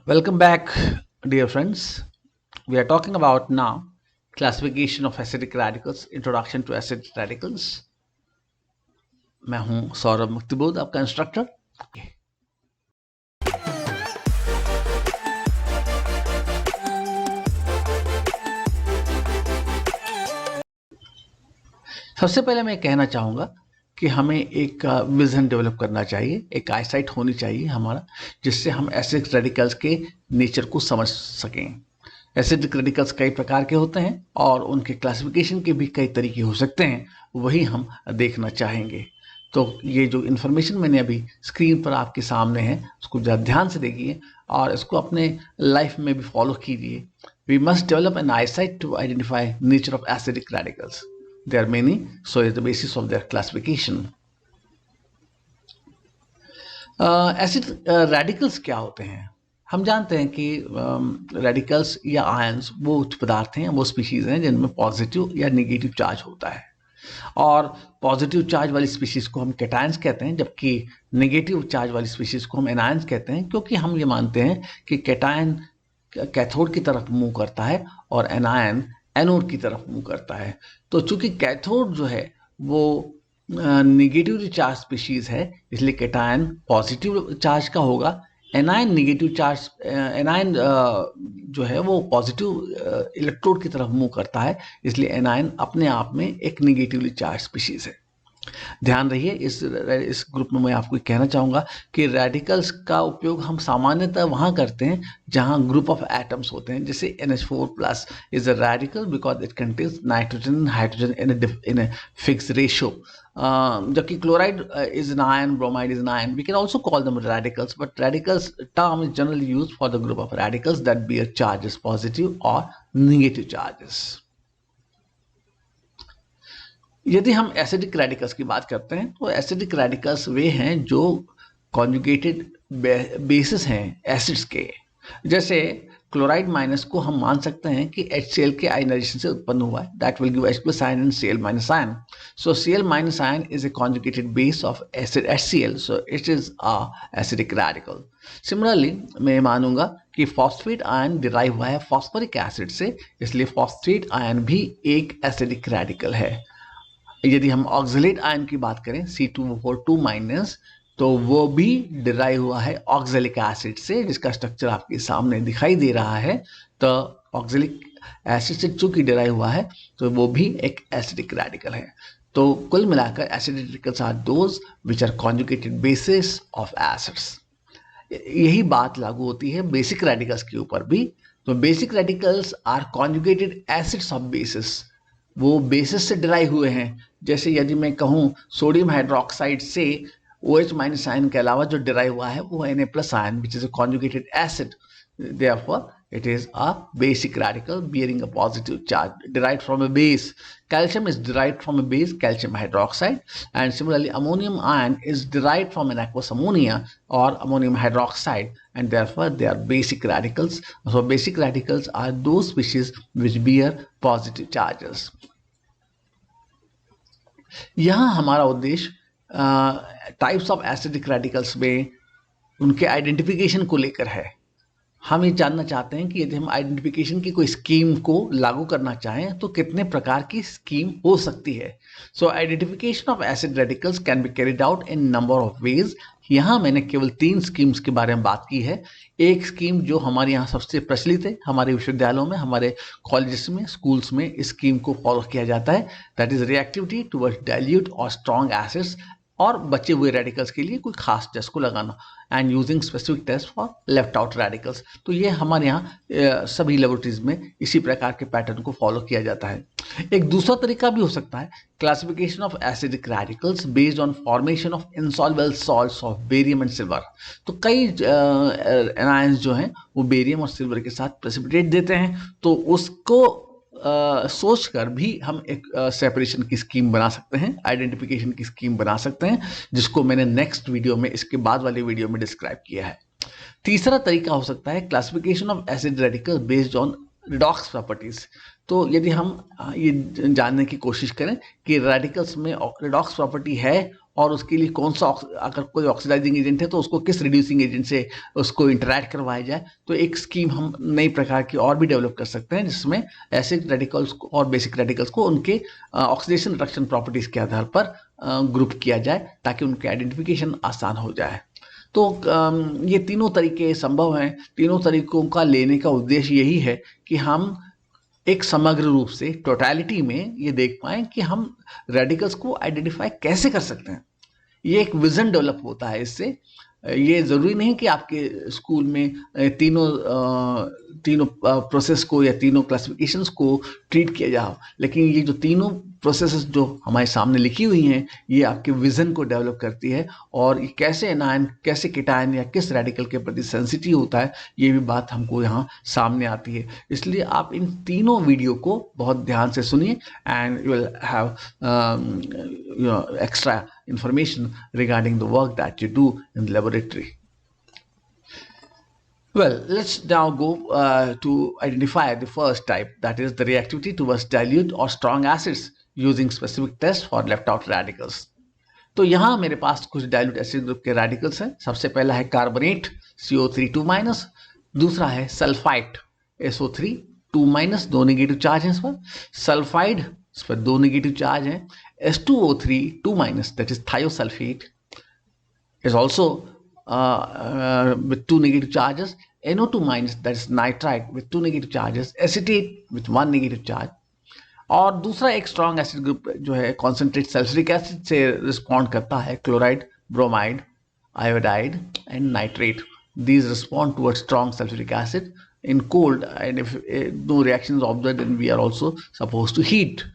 Welcome back, dear friends. We are talking about now classification of acidic radicals, introduction to acidic radicals. मैं हूं सौरभ मुक्तिबोध, आपका instructor. सबसे पहले मैं कहना चाहूँगा कि हमें एक विजन डेवलप करना चाहिए, एक आईसाइट होनी चाहिए हमारा, जिससे हम एसिडिक रेडिकल्स के नेचर को समझ सकें. एसिडिक रेडिकल्स कई प्रकार के होते हैं और उनके क्लासिफिकेशन के भी कई तरीके हो सकते हैं, वही हम देखना चाहेंगे. तो ये जो इन्फॉर्मेशन मैंने अभी स्क्रीन पर आपके सामने है, उसको ज़रा ध्यान से देखिए और इसको अपने लाइफ में भी फॉलो कीजिए. We must develop an eyesight to identify nature of acidic radicals. There are many, so is the basis of their classification. Acid radicals क्या होते हैं? हम जानते हैं कि रेडिकल्स या आयंस वो उच्च पदार्थ हैं, वो स्पीशीज हैं जिनमें पॉजिटिव या नेगेटिव चार्ज होता है. और पॉजिटिव चार्ज वाली स्पीशीज को हम कैटायंस कहते हैं, जबकि नेगेटिव चार्ज वाली स्पीशीज को हम एनायंस कहते हैं, क्योंकि हम ये मानते हैं कि कैटायन कैथोड की तरफ मूव करता है और एनायन एनोड की तरफ मूव करता है. तो चूंकि कैथोड जो है वो नेगेटिवली चार्ज स्पीशीज है, इसलिए कैटायन पॉजिटिव चार्ज का होगा. एनायन नेगेटिव चार्ज, एनायन जो है वो पॉजिटिव इलेक्ट्रोड की तरफ मूव करता है, इसलिए एनायन अपने आप में एक नेगेटिवली चार्ज स्पीशीज है. ध्यान रहिए, इस ग्रुप में मैं आपको कहना चाहूँगा कि रेडिकल्स का उपयोग हम सामान्यतः वहाँ करते हैं जहाँ ग्रुप ऑफ एटम्स होते हैं. जैसे NH4 plus is a radical because it contains nitrogen and hydrogen in a fix ratio. जबकि chloride is an ion, bromide is an ion. We can also call them radicals, but radicals term is generally use for the group of radicals that bear charges positive और negative charges. यदि हम acidic radicals की बात करते हैं तो acidic radicals वे हैं जो कॉन्जुगेटेड बेसिस हैं एसिड्स के. जैसे क्लोराइड माइनस को हम मान सकते हैं कि HCl के आयनाइजेशन से उत्पन्न हुआ है. That will give H+ ion and Cl- ion. So Cl- ion is a conjugated base of acid HCl, so it is a acidic radical. Similarly मैं मानूंगा कि फॉस्फेट आयन डिराइव हुआ है फॉस्फोरिक एसिड से, इसलिए फॉस्फेट आयन भी एक acidic radical है. यदि हम ऑक्सलेट आयन की बात करें C2O4 तो वो भी डिराइव हुआ है ऑक्सैलिक एसिड से, जिसका स्ट्रक्चर आपके सामने दिखाई दे रहा है. तो ऑक्सैलिक एसिड से चूंकि डिराइव हुआ है तो वो भी एक एसिडिक रेडिकल है. तो कुल मिलाकर acidic radicals are those which are conjugated bases of acids. यही बात लागू होती है बेसिक रेडिकल्स के ऊपर भी. तो basic radicals are conjugated acids of bases, वो बेसिस से डिराइव हुए हैं. जैसे यदि मैं कहूँ सोडियम हाइड्रोक्साइड से OH- आयन के अलावा जो डिराइव हुआ है वो Na+ ion which is a conjugated acid. Therefore, it is a basic radical bearing a positive charge derived from a base. Calcium is derived from a base, calcium hydroxide, and similarly, ammonium ion is derived from an aqueous ammonia or ammonium hydroxide, and therefore they are basic radicals. So, basic radicals are those species which bear positive charges. यहाँ हमारा उद्देश्य types of acidic radicals में उनके identification को लेकर है. हम ये जानना चाहते हैं कि यदि हम आइडेंटिफिकेशन की कोई स्कीम को लागू करना चाहें तो कितने प्रकार की स्कीम हो सकती है. So identification of acid radicals can be carried out in number of ways. यहाँ मैंने केवल 3 स्कीम्स के बारे में बात की है. एक स्कीम जो हमारे यहाँ सबसे प्रचलित है, हमारे विश्वविद्यालयों में, हमारे कॉलेजेस में, स्कूल्स में इस स्कीम को फॉलो किया जाता है. That is reactivity towards dilute और स्ट्रॉन्ग एसिड्स और बचे हुए रेडिकल्स के लिए कोई खास टेस्ट को लगाना, and using specific test for left out radicals. तो ये हमारे यहाँ सभी लेबोरेटरीज में इसी प्रकार के पैटर्न को फॉलो किया जाता है. एक दूसरा तरीका भी हो सकता है, classification of acidic radicals based on formation of insoluble salts of barium and silver. तो कई एनायंस जो हैं वो बेरियम और सिल्वर के साथ प्रेसिपिटेट देते हैं, तो उसको सोचकर भी हम एक सेपरेशन की स्कीम बना सकते हैं, आइडेंटिफिकेशन की स्कीम बना सकते हैं, जिसको मैंने नेक्स्ट वीडियो में, इसके बाद वाले वीडियो में डिस्क्राइब किया है. तीसरा तरीका हो सकता है classification of acid radical based on redox properties. तो यदि हम ये जानने की कोशिश करें कि रेडिकल्स में रिडॉक्स प्रॉपर्टी है और उसके लिए कौन सा अगर कोई ऑक्सीडाइजिंग एजेंट है तो उसको किस रिड्यूसिंग एजेंट से उसको इंटरैक्ट करवाया जाए। तो एक स्कीम हम नई प्रकार की और भी डेवलप कर सकते हैं जिसमें एसिड रेडिकल्स को और बेसिक रेडिकल्स को उनके ऑक्सीडेशन रिडक्शन प्रॉपर्टीज के आधार पर ग्रुप किया जाए ताकि उनके आइडेंटिफिकेशन आसान हो जाए। तो ये तीनों तरीके संभव हैं। तीनों तरीकों का लेने का उद्देश्य यही है कि हम एक समग्र रूप से टोटलिटी में ये देख पाएं कि हम रेडिकल्स को आइडेंटिफाई कैसे कर सकते हैं। ये एक विजन डेवलप होता है इससे। ये ज़रूरी नहीं कि आपके स्कूल में तीनों प्रोसेस को या तीनों क्लासिफिकेशंस को ट्रीट किया जाए, लेकिन ये जो तीनों प्रोसेसेस जो हमारे सामने लिखी हुई हैं ये आपके विज़न को डेवलप करती है, और ये कैसे एनायन, कैसे कीटायन या किस रेडिकल के प्रति सेंसिटिव होता है ये भी बात हमको यहाँ सामने आती है। इसलिए आप इन तीनों वीडियो को बहुत ध्यान से सुनिए and you will have extra information regarding the work that you do in the laboratory. Well, let's now go to identify the first type, that is the reactivity towards dilute or strong acids using specific tests for left out radicals. तो यहाँ मेरे पास कुछ dilute acid group के radicals हैं। सबसे पहला है carbonate CO3 2-, दूसरा है सल्फाइट SO3 2-, दो नेगेटिव चार्ज हैं इस पर। सल्फाइड, इस पर दो नेगेटिव चार्ज हैं। S2O3 2-, that is thiosulfate, is also with 2 negative charges. NO2-, that is nitrite with 2 negative charges. Acetate with 1 negative charge. और दूसरा एक स्ट्रॉन्ग एसिड ग्रुप जो है कॉन्सेंट्रेट सल्फ्यूरिक एसिड से रिस्पॉन्ड करता है, chloride, bromide, iodide and nitrate. These respond towards strong sulfuric acid in cold, and if no reaction is observed then we are also supposed to heat.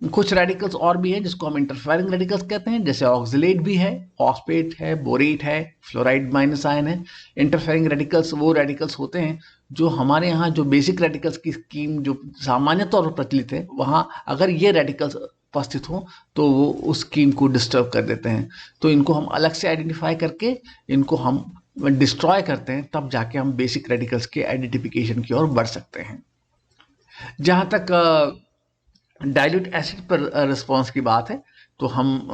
कुछ radicals और भी हैं जिसको हम interfering radicals कहते हैं, जैसे ऑक्सिलेट भी है, फॉस्फेट है, बोरेट है, फ्लोराइड माइनस आयन है। इंटरफेरिंग रेडिकल्स वो रेडिकल्स होते हैं जो हमारे यहाँ जो बेसिक रेडिकल्स की स्कीम जो सामान्य तौर पर प्रचलित है वहाँ अगर ये रेडिकल्स उपस्थित हो तो वो उस स्कीम को डिस्टर्ब कर देते हैं। तो इनको हम अलग से आइडेंटिफाई करके इनको हम डिस्ट्रॉय करते हैं, तब जाके हम बेसिक रेडिकल्स के आइडेंटिफिकेशन की ओर बढ़ सकते हैं। जहाँ तक डाइल्यूट एसिड पर रिस्पॉन्स की बात है तो हम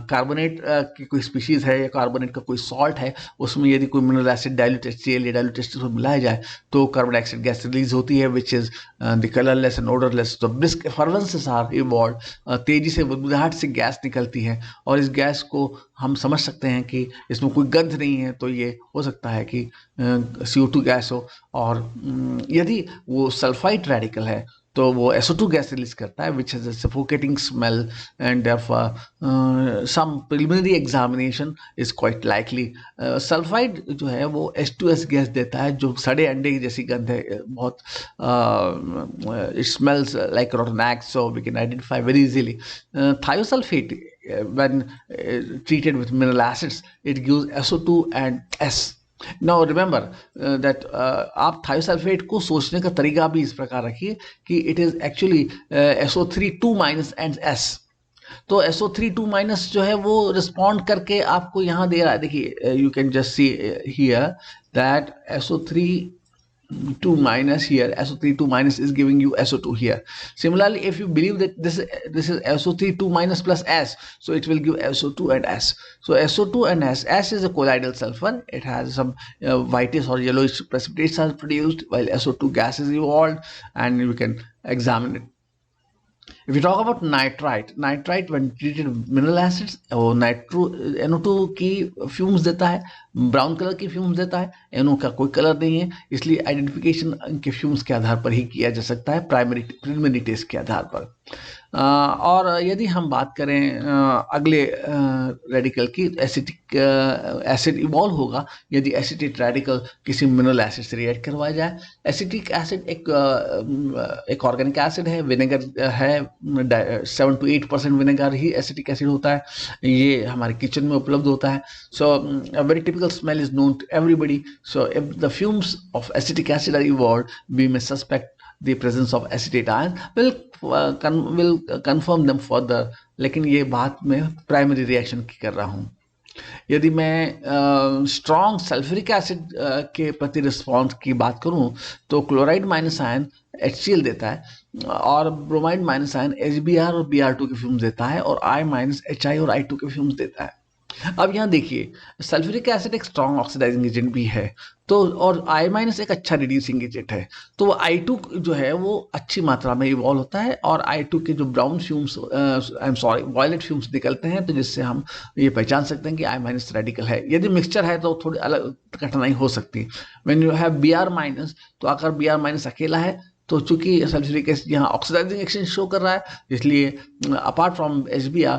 कार्बोनेट की कोई स्पीशीज़ है या कार्बोनेट का कोई सॉल्ट है उसमें यदि कोई मिनरल एसिड डाइल्यूट HCl या डाइल्यूट एसिड को मिलाया जाए तो कार्बन डाइऑक्साइड गैस रिलीज होती है which is the colourless and odourless. तो ब्रिस्क एफरवेंसेस आर इवॉल्व, तेज़ी से बुदबुदाहट से गैस निकलती है और इस गैस को हम समझ सकते हैं कि इसमें कोई गंध नहीं है, तो ये हो सकता है कि CO2 गैस हो। और यदि वो सल्फाइड रेडिकल है तो वो SO2 गैस रिलीज करता है which has a suffocating smell and therefore some preliminary examination is quite likely. Sulphide जो है वो H2S गैस देता है जो सड़े अंडे की जैसी गंध है, बहुत it smells like rotten eggs, so we can identify very easily. Thiosulfate when treated with mineral acids it gives SO2 and S. Now remember that आप थायोसल्फेट को सोचने का तरीका भी इस प्रकार रखिए कि it is actually SO3 2- and S। तो SO3 2- जो है वो रिस्पॉन्ड करके आपको यहाँ दे रहा है। देखिए you can just see here that SO3 2- here, SO3 2- is giving you SO2 here. Similarly, if you believe that this is SO3 2- plus S, so it will give SO2 and S. So SO2 and S is a colloidal sulfur. It has some whitish or yellowish precipitates are produced while SO2 gas is evolved, and you can examine it. If you talk about nitrite when treated with mineral acids, वो NO2 की fumes देता है, brown colour की fumes देता है, NO का कोई colour नहीं है, इसलिए आइडेंटिफिकेशन इनके फ्यूम्स के आधार पर ही किया जा सकता है, प्रिलिमिनरी टेस्ट के आधार पर। और यदि हम बात करें अगले रेडिकल की, एसिटिक एसिड इवॉल्व होगा यदि एसिटेट रेडिकल किसी मिनरल एसिड से रिएक्ट करवाया जाए। एसिटिक एसिड एक ऑर्गेनिक एसिड है, विनेगर है, 7 to 8% विनेगर ही एसिटिक एसिड होता है, ये हमारे किचन में उपलब्ध होता है। So a very typical smell is known to everybody. So if the fumes of acetic acid are evolved we may suspect the presence of acetate ion, will confirm them further, लेकिन ये बात मैं primary reaction की कर रहा हूँ। यदि मैं स्ट्रॉन्ग सल्फ्यूरिक एसिड के प्रति रिस्पॉन्स की बात करूं तो क्लोराइड माइनस आयन HCl देता है और ब्रोमाइड माइनस आयन HBr और Br2 के फ्यूम्स देता है और I माइनस HI और I2 के फ्यूम्स देता है। अब यहाँ देखिए सल्फ्यूरिक एसिड एक स्ट्रॉन्ग ऑक्सीडाइजिंग एजेंट भी है तो और I माइनस एक अच्छा रिड्यूसिंग एजेंट है तो वो I2 जो है वो अच्छी मात्रा में इवॉल्व होता है और I2 के जो brown fumes I am sorry violet fumes निकलते हैं तो जिससे हम ये पहचान सकते हैं कि I माइनस रेडिकल है। यदि मिक्सचर है तो थोड़ी अलग कठिनाई हो सकती है। When you have Br minus तो अगर Br माइनस अकेला है तो चूंकि सल्फ्यूरिक एसिड यहाँ ऑक्सीडाइजिंग एक्शन शो कर रहा है इसलिए apart from HBr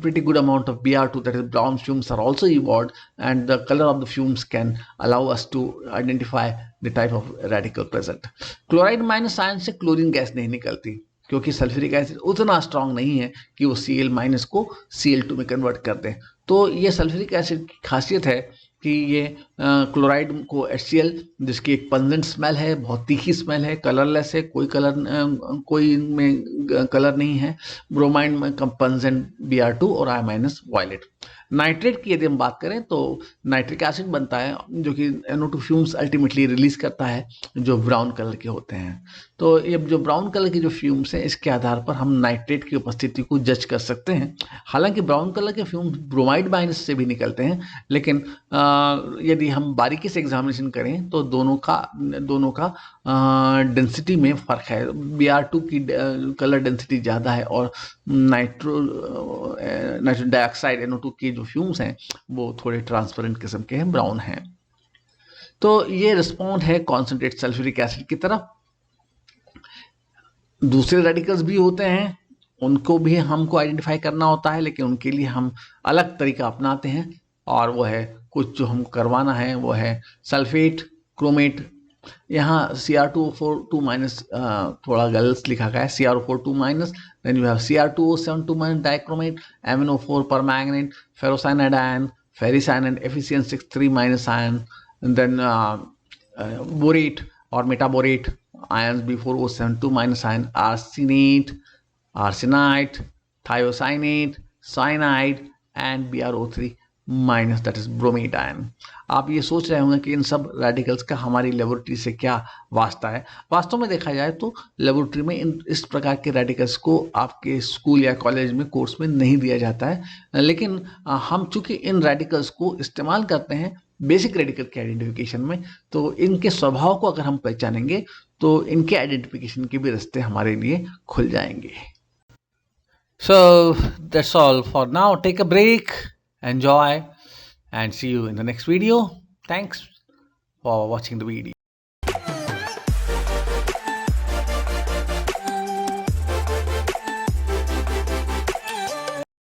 pretty good amount of Br2 that is brown fumes are also evolved and the color of the fumes can allow us to identify the type of radical present। Chloride minus ion से chlorine gas नहीं निकलती क्योंकि sulphuric acid उतना strong नहीं है कि वो Cl minus को Cl2 में कन्वर्ट कर दें। तो ये सल्फ्यूरिक एसिड की खासियत है कि ये क्लोराइड को HCl जिसकी एक पंजेंट स्मेल है, बहुत तीखी स्मेल है, कलरलेस है, कोई में कलर नहीं है। ब्रोमाइड में पंजेंट Br2 और I माइनस वॉयलेट। नाइट्रेट की यदि हम बात करें तो नाइट्रिक एसिड बनता है जो कि NO2 फ्यूम्स अल्टीमेटली रिलीज करता है जो ब्राउन कलर के होते हैं। तो ये जो ब्राउन कलर के जो फ्यूम्स हैं इसके आधार पर हम नाइट्रेट की उपस्थिति को जज कर सकते हैं। हालांकि ब्राउन कलर के फ्यूम्स ब्रोमाइड माइनस से भी निकलते हैं लेकिन यदि हम बारीकी से एग्जामिनेशन करें तो दोनों का डेंसिटी में फ़र्क है। Br2 की कलर डेंसिटी ज़्यादा है और नाइट्रोजन डाइऑक्साइड NO2 की जो फ्यूम्स हैं वो थोड़े ट्रांसपेरेंट किस्म के हैं, ब्राउन हैं। तो ये रिस्पॉन्ड है कॉन्सेंट्रेट सल्फ्यूरिक एसिड की तरफ। दूसरे रेडिकल्स भी होते हैं उनको भी हमको आइडेंटिफाई करना होता है लेकिन उनके लिए हम अलग तरीका अपनाते हैं और वो है कुछ जो हमको करवाना है वो है सल्फेट क्रोमेट। यहाँ Cr2O4 माइनस थोड़ा गलत लिखा गया है Cr4 2 minus then you have Cr2O7 2 minus dichromate MnO4 permanganate ferrocyanide ion ferricyanide FeCN6 3 minus ion then borate और metaborate ions before O7 2 minus ion arsenate, arsenite, thiocyanate, cyanide and BrO3 minus that is bromide ion. आप ये सोच रहे होंगे कि इन सब radicals का हमारी लेबोरेटरी से क्या वास्ता है। वास्तव में देखा जाए तो लेबोरेटरी में इस प्रकार के रेडिकल्स को आपके स्कूल या कॉलेज में कोर्स में नहीं दिया जाता है लेकिन हम चूंकि इन रेडिकल्स को इस्तेमाल करते हैं बेसिक रेडिकल के आइडेंटिफिकेशन में तो इनके स्वभाव को अगर हम पहचानेंगे तो इनके आइडेंटिफिकेशन के भी रास्ते हमारे लिए खुल जाएंगे। So that's all for now. Take a break, enjoy and see you in the next video. Thanks for watching the video.